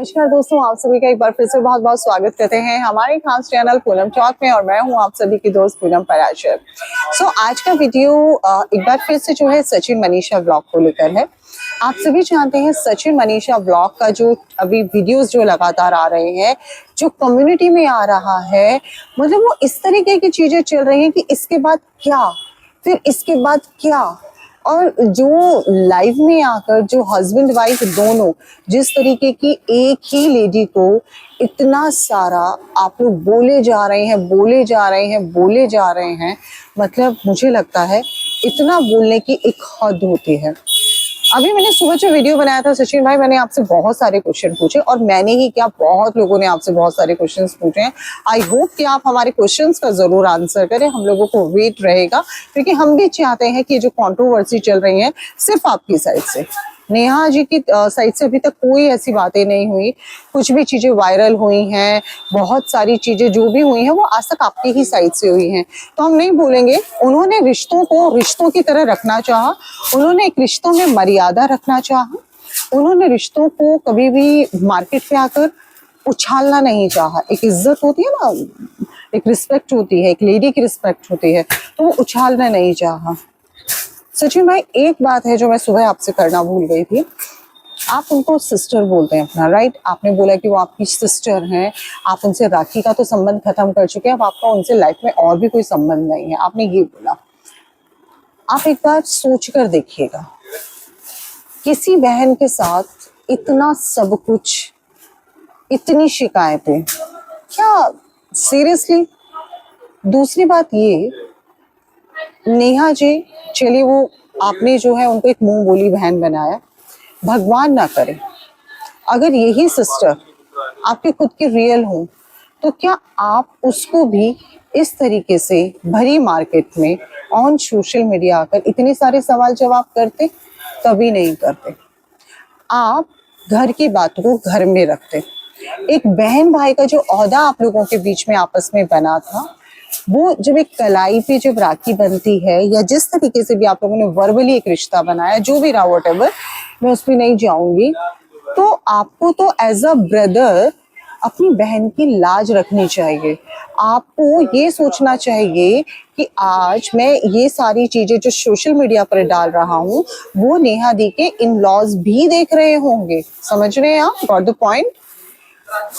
नमस्कार दोस्तों, आप सभी का एक बार फिर से बहुत बहुत स्वागत करते हैं हमारे खास चैनल पूनम टॉक में। और मैं हूं आप सभी की दोस्त पूनम पराशर। आज का वीडियो एक बार फिर से जो है सचिन मनीषा व्लॉग को लेकर है। आप सभी जानते हैं सचिन मनीषा व्लॉग का जो अभी वीडियोस जो लगातार आ रहे हैं, जो कम्युनिटी में आ रहा है, मतलब वो इस तरीके की चीजें चल रही हैं कि इसके बाद क्या, फिर इसके बाद क्या। और जो लाइव में आकर जो हस्बैंड वाइफ दोनों जिस तरीके की एक ही लेडी को इतना सारा आप लोग बोले जा रहे हैं, बोले जा रहे हैं, बोले जा रहे हैं, मतलब मुझे लगता है इतना बोलने की एक हद होती है। अभी मैंने सुबह जो वीडियो बनाया था सचिन भाई, मैंने आपसे बहुत सारे क्वेश्चन पूछे और मैंने ही क्या, बहुत लोगों ने आपसे बहुत सारे क्वेश्चंस पूछे हैं। आई होप कि आप हमारे क्वेश्चंस का जरूर आंसर करें, हम लोगों को वेट रहेगा, क्योंकि हम भी चाहते हैं कि जो कंट्रोवर्सी चल रही है सिर्फ आपकी साइड से, नेहा जी की साइड से अभी तक कोई ऐसी बातें नहीं हुई। कुछ भी चीजें वायरल हुई हैं, बहुत सारी चीजें जो भी हुई हैं वो आज तक आपकी ही साइड से हुई हैं, तो हम नहीं बोलेंगे। उन्होंने रिश्तों को रिश्तों की तरह रखना चाहा, उन्होंने एक रिश्तों में मर्यादा रखना चाहा, उन्होंने रिश्तों को कभी भी मार्केट पे आकर उछालना नहीं चाहा। एक इज्जत होती है ना, एक रिस्पेक्ट होती है, एक लेडी की रिस्पेक्ट होती है, तो वो उछालना नहीं चाहा। सचिन भाई, एक बात है जो मैं सुबह आपसे करना भूल गई थी। आप उनको सिस्टर बोलते हैं अपना, राइट? आपने बोला कि वो आपकी सिस्टर हैं, आप उनसे राखी का तो संबंध खत्म कर चुके हैं, अब आपका उनसे लाइफ में और भी कोई संबंध नहीं है, आपने ये बोला। आप एक बार सोच कर देखिएगा, किसी बहन के साथ इतना सब कुछ, इतनी शिकायतें, क्या सीरियसली? दूसरी बात ये, नेहा जी, चलिए वो आपने जो है उनको एक मुंह बोली बहन बनाया, भगवान ना करे अगर यही सिस्टर आपके खुद के रियल हो, तो क्या आप उसको भी इस तरीके से भरी मार्केट में ऑन सोशल मीडिया आकर इतने सारे सवाल जवाब करते? कभी नहीं करते। आप घर की बातों को घर में रखते। एक बहन भाई का जो ओहदा आप लोगों के बीच में आपस में बना था, वो जब एक कलाई पे जब राखी बनती है, या जिस तरीके से भी आप लोगों ने वर्बली एक रिश्ता बनाया, जो भी रहा व्हाटएवर, मैं उसमें नहीं जाऊंगी, तो आपको तो एज अ ब्रदर अपनी बहन की लाज रखनी चाहिए। आपको ये सोचना चाहिए कि आज मैं ये सारी चीजें जो सोशल मीडिया पर डाल रहा हूँ, वो नेहा दी के इन लॉज भी देख रहे होंगे। समझ रहे हैं आप? Got the point?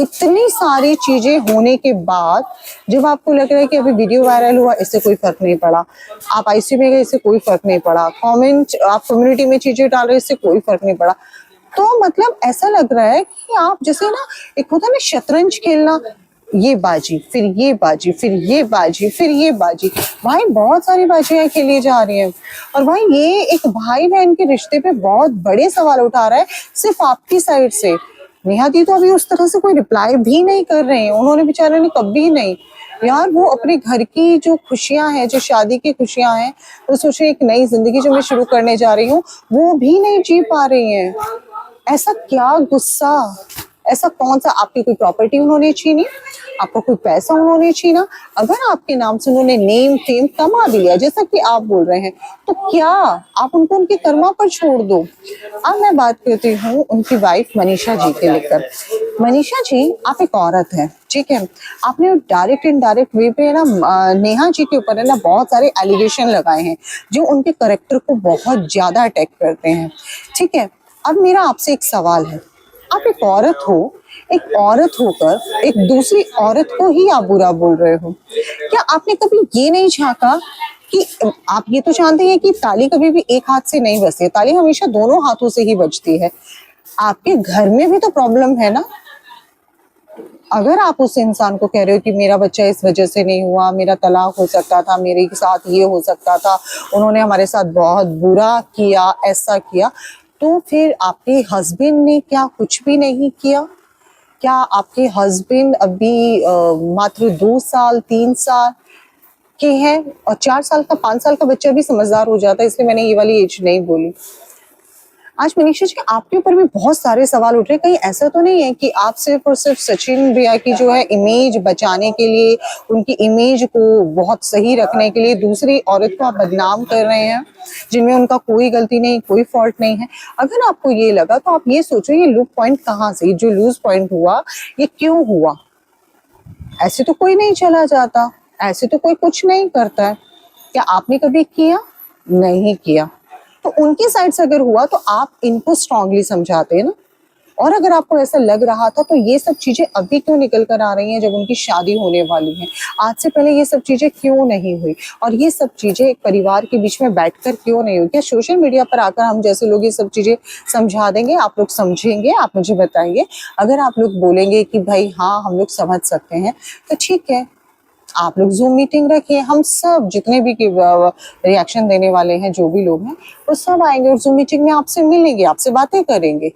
इतनी सारी चीजें होने के बाद जब आपको लग रहा है कि अभी वीडियो वायरल हुआ, इससे कोई फर्क नहीं पड़ा, आप आईसीयू में गए, इससे कोई फर्क नहीं पड़ा, कमेंट आप कम्युनिटी में चीजें डाल रहे, इससे कोई फर्क नहीं पड़ा, तो मतलब ऐसा लग रहा है कि आप जैसे ना, एक होता है ना शतरंज खेलना, ये बाजी, फिर ये बाजी, फिर ये बाजी, फिर ये बाजी। भाई बहुत सारी बाजियां खेली जा रही हैं, और भाई ये एक भाई बहन के रिश्ते पे बहुत बड़े सवाल उठा रहा है सिर्फ आपकी साइड से। नेहा दी तो अभी उस तरह से कोई रिप्लाई भी नहीं कर रहे हैं, उन्होंने बेचारे ने कभी नहीं। यार वो अपने घर की जो खुशियां हैं, जो शादी की खुशियां हैं, वो सोचे एक नई जिंदगी जो मैं शुरू करने जा रही हूँ, वो भी नहीं जी पा रही हैं। ऐसा क्या गुस्सा, ऐसा कौन सा? आपकी कोई प्रॉपर्टी उन्होंने छीनी, आपका कोई पैसा उन्होंने छीना, अगर आपके नाम से उन्होंने नेम फेम कमा भी लिया जैसा कि आप बोल रहे हैं, तो क्या आप उनको उनके कर्मा पर छोड़ दो? अब मैं बात करती हूँ उनकी वाइफ मनीषा जी के लेकर। मनीषा जी, आप एक औरत है, ठीक है, आपने डायरेक्ट इनडायरेक्ट वे पे ना नेहा जी के ऊपर है ना बहुत सारे एलिगेशन लगाए हैं जो उनके करेक्टर को बहुत ज्यादा अटैक करते हैं, ठीक है। अब मेरा आपसे एक सवाल है, आप एक औरत हो, एक औरत होकर एक दूसरी औरत को ही आप बुरा बोल रहे हो। क्या आपने कभी ये नहीं झांका कि आप ये तो जानते हैं कि ताली कभी भी एक हाथ से नहीं बजती है, ताली हमेशा दोनों हाथों से ही बजती है। आपके घर में भी तो प्रॉब्लम है ना। अगर आप उस इंसान को कह रहे हो कि मेरा बच्चा इस वजह से नहीं हुआ, मेरा तलाक हो सकता था, मेरे साथ ये हो सकता था, उन्होंने हमारे साथ बहुत बुरा किया, ऐसा किया, तो फिर आपके हस्बैंड ने क्या कुछ भी नहीं किया? क्या आपके हस्बैंड अभी मात्र 2 साल 3 साल के हैं, और 4 साल का 5 साल का बच्चा भी समझदार हो जाता है, इसलिए मैंने ये वाली एज नहीं बोली। आज मनीषा जी आपके ऊपर भी बहुत सारे सवाल उठ रहे हैं, कहीं ऐसा तो नहीं है कि आप सिर्फ और सिर्फ सचिन भैया की जो है इमेज बचाने के लिए, उनकी इमेज को बहुत सही रखने के लिए दूसरी औरत को आप बदनाम कर रहे हैं जिनमें उनका कोई गलती नहीं, कोई फॉल्ट नहीं है। अगर आपको ये लगा तो आप ये सोचो ये लूज पॉइंट कहाँ से, जो लूज पॉइंट हुआ ये क्यों हुआ? ऐसे तो कोई नहीं चला जाता, ऐसे तो कोई कुछ नहीं करता है। क्या आपने कभी किया? नहीं किया। तो उनकी साइड से अगर हुआ तो आप इनको स्ट्रांगली समझाते हैं ना। और अगर आपको ऐसा लग रहा था तो ये सब चीजें अभी क्यों निकल कर आ रही हैं जब उनकी शादी होने वाली है? आज से पहले ये सब चीजें क्यों नहीं हुई? और ये सब चीजें एक परिवार के बीच में बैठकर क्यों नहीं हुई? क्या सोशल मीडिया पर आकर हम जैसे लोग ये सब चीजें समझा देंगे, आप लोग समझेंगे, आप मुझे बताइए। अगर आप लोग बोलेंगे कि भाई हाँ हम लोग समझ सकते हैं तो ठीक है, आप लोग जूम मीटिंग रखिए, हम सब जितने भी रिएक्शन देने वाले हैं जो भी लोग हैं वो सब आएंगे और जूम मीटिंग में आपसे मिलेंगे, आपसे बातें करेंगे।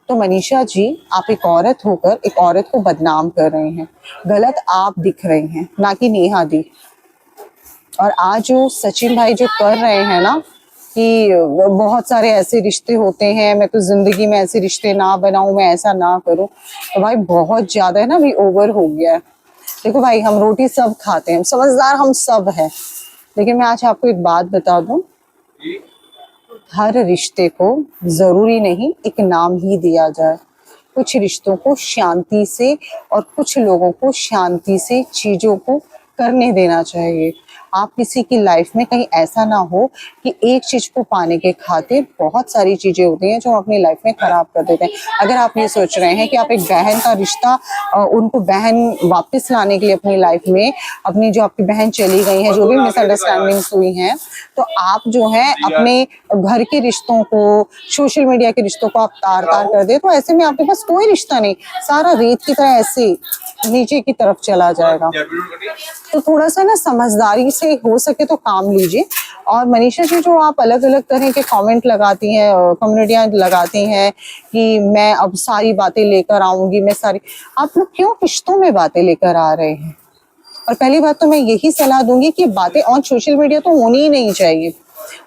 तो मनीषा जी आप एक औरत होकर एक औरत को बदनाम कर रहे हैं, गलत आप दिख रहे हैं, ना कि नेहा दी। और आज जो सचिन भाई जो कर रहे हैं ना कि बहुत सारे ऐसे रिश्ते होते हैं, मैं तो जिंदगी में ऐसे रिश्ते ना बनाऊं, मैं ऐसा ना करूं, तो भाई बहुत ज्यादा है ना, भी ओवर हो गया है। देखो भाई हम रोटी सब खाते हैं, समझदार हम सब हैं, लेकिन मैं आज आपको एक बात बता दूं, हर रिश्ते को जरूरी नहीं एक नाम ही दिया जाए। कुछ रिश्तों को शांति से और कुछ लोगों को शांति से चीजों को करने देना चाहिए। आप किसी की लाइफ में कहीं ऐसा ना हो कि एक चीज को पाने के खातिर बहुत सारी चीजें होती हैं जो हम अपनी लाइफ में खराब कर देते हैं। अगर आप ये सोच रहे हैं कि आप एक बहन का रिश्ता उनको बहन वापस लाने के लिए अपनी लाइफ में, अपनी जो आपकी बहन चली गई है, जो भी मिसअंडरस्टैंडिंग्स हुई हैं, तो आप जो है अपने घर के रिश्तों को, सोशल मीडिया के रिश्तों को आप तार तार कर दे, तो ऐसे में आपके पास कोई रिश्ता नहीं, सारा रेत की तरह ऐसे नीचे की तरफ चला जाएगा। तो थोड़ा सा ना समझदारी से हो सके तो काम लीजिए। और मनीषा जी जो आप अलग अलग तरह के कमेंट लगाती हैं, कम्युनिटियां लगाती हैं कि मैं अब सारी बातें लेकर आऊंगी, मैं सारी, आप लोग क्यों रिश्तों में बातें लेकर आ रहे हैं? और पहली बात तो मैं यही सलाह दूंगी कि बातें ऑन सोशल मीडिया तो होनी ही नहीं चाहिए।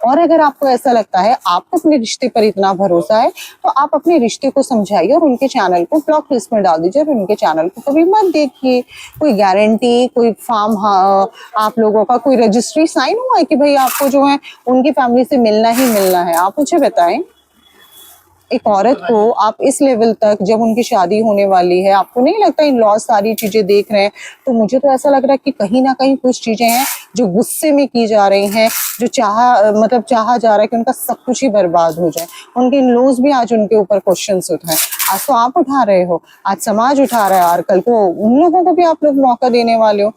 और अगर आपको ऐसा लगता है, आपको अपने रिश्ते पर इतना भरोसा है, तो आप अपने रिश्ते को समझाइए और उनके चैनल को ब्लॉक लिस्ट में डाल दीजिए और उनके चैनल को कभी मत देखिए। कोई गारंटी, कोई फॉर्म आप लोगों का कोई रजिस्ट्री साइन हुआ है कि भाई आपको जो है उनकी फैमिली से मिलना ही मिलना है? आप मुझे बताएं। एक औरत को आप इस लेवल तक, जब उनकी शादी होने वाली है, आपको नहीं लगता इन लॉज सारी चीजें देख रहे हैं? तो मुझे तो ऐसा लग रहा है कि कहीं ना कहीं कुछ चीजें हैं जो गुस्से में की जा रही हैं, जो चाहा जा रहा है कि उनका सब कुछ ही बर्बाद हो जाए। उनके इन लॉज भी आज उनके ऊपर क्वेश्चंस उठ रहे हैं। आज तो आप उठा रहे हो, आज समाज उठा रहा है, और कल को उन लोगों को भी आप लोग मौका देने वाले हो।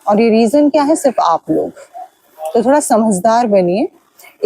और ये रीजन क्या है? सिर्फ आप लोग। तो थोड़ा समझदार बनिए।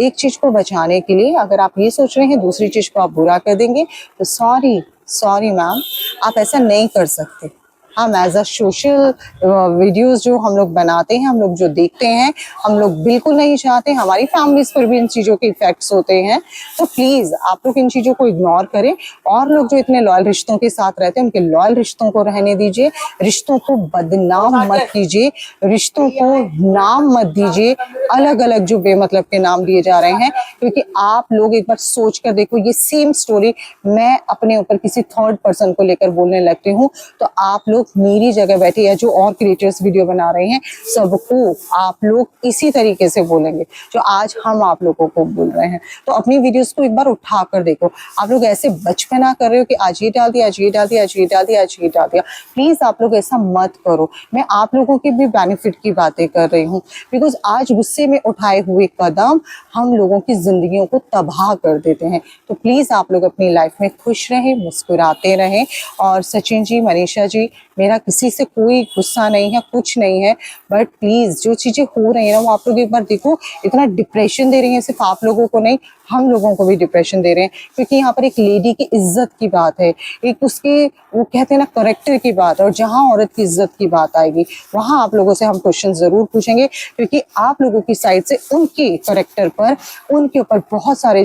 एक चीज को बचाने के लिए अगर आप ये सोच रहे हैं दूसरी चीज को आप बुरा कर देंगे, तो सॉरी मैम, आप ऐसा नहीं कर सकते। हम एज अ सोशल वीडियोस जो हम लोग बनाते हैं, हम लोग जो देखते हैं, हम लोग बिल्कुल नहीं चाहते हमारी फैमिलीज पर भी इन चीज़ों के इफेक्ट्स होते हैं। तो प्लीज़ आप लोग इन चीज़ों को इग्नोर करें। और लोग जो इतने लॉयल रिश्तों के साथ रहते हैं, उनके लॉयल रिश्तों को रहने दीजिए। रिश्तों को बदनाम मत कीजिए, रिश्तों को नाम मत दीजिए, अलग अलग जो बेमतलब के नाम दिए जा रहे हैं। क्योंकि आप लोग एक बार सोच कर देखो, ये सेम स्टोरी मैं अपने ऊपर किसी थर्ड पर्सन को लेकर बोलने लगती हूँ, तो आप लोग मेरी जगह बैठे या जो और क्रिएटर्स वीडियो बना रहे हैं, सबको आप लोग इसी तरीके से बोलेंगे जो आज हम आप लोगों को बोल रहे हैं। तो अपनी वीडियोस को एक बार उठा कर देखो। आप लोग ऐसे बचपना कर रहे हो कि आज ये डाल दिया, आज ये डाल दिया, आज ये डाल दिया, आज ये डाल दिया। प्लीज आप लोग ऐसा मत करो। मैं आप लोगों के भी बेनिफिट की बातें कर रही हूँ, बिकॉज आज गुस्से में उठाए हुए कदम हम लोगों की जिंदगियों को तबाह कर देते हैं। तो प्लीज आप लोग अपनी लाइफ में खुश रहें, मुस्कुराते रहें। और सचिन जी, मनीषा जी, मेरा किसी से कोई गुस्सा नहीं है, कुछ नहीं है, बट प्लीज जो चीजें हो रही है ना, वो आप लोग एक बार देखो। इतना डिप्रेशन दे रही है, सिर्फ आप लोगों को नहीं, हम लोगों को भी डिप्रेशन दे रहे हैं। क्योंकि यहाँ पर एक लेडी की इज्जत की बात है, एक उसके वो कहते हैं ना करेक्टर की बात है। और जहाँ औरत की इज्जत की बात आएगी, वहाँ आप लोगों से हम क्वेश्चन जरूर पूछेंगे, क्योंकि आप लोगों की साइड से उनके करेक्टर पर, उनके ऊपर बहुत सारे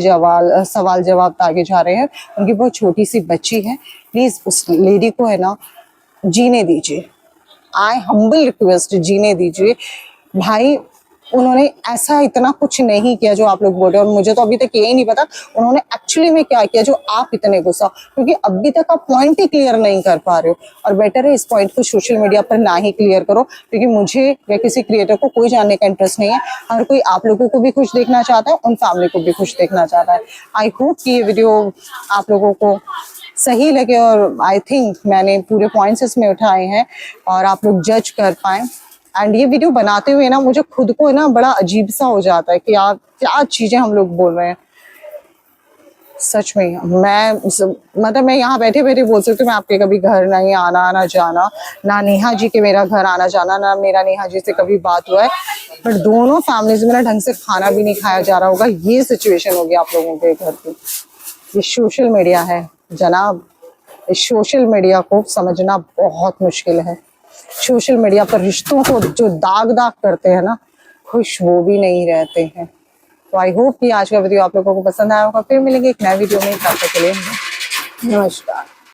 सवाल जवाब आगे जा रहे हैं। उनकी बहुत छोटी सी बच्ची है, प्लीज उस लेडी को है ना जीने दीजिए। आई हम्बल रिक्वेस्ट, जीने दीजिए भाई। उन्होंने ऐसा इतना कुछ नहीं किया जो आप लोग बोल रहे हो, और मुझे तो अभी तक यही नहीं पता उन्होंने एक्चुअली में क्या किया जो आप इतने गुस्सा, क्योंकि अभी तक आप पॉइंट ही क्लियर नहीं कर पा रहे हो। और बेटर है इस पॉइंट को सोशल मीडिया पर ना ही क्लियर करो, क्योंकि मुझे या किसी क्रिएटर को कोई जानने का इंटरेस्ट नहीं है। हर कोई आप लोगों को भी खुश देखना चाहता है, उन फैमिली को भी खुश देखना चाहता है। आई होप कि ये वीडियो आप लोगों को सही लगे, और आई थिंक मैंने पूरे पॉइंट्स इसमें उठाए हैं और आप लोग जज कर पाए। एंड ये वीडियो बनाते हुए ना मुझे खुद को ना बड़ा अजीब सा हो जाता है कि यार क्या चीजें हम लोग बोल रहे हैं। सच में मतलब मैं यहाँ बैठे बैठे बोल सकती हूँ मैं आपके कभी घर नहीं आना ना जाना, ना नेहा जी के मेरा घर आना जाना, ना मेरा नेहा जी से कभी बात हुआ है, बट दोनों फैमिलीज में ना ढंग से खाना भी नहीं खाया जा रहा होगा। ये सिचुएशन होगी आप लोगों के घर की। ये सोशल मीडिया है जनाब, इस सोशल मीडिया को समझना बहुत मुश्किल है। सोशल मीडिया पर रिश्तों को जो दाग करते हैं ना, खुश वो भी नहीं रहते हैं। तो आई होप कि आज का वीडियो आप लोगों को पसंद आया होगा। फिर मिलेंगे एक नए वीडियो में, तब तक के लिए नमस्कार।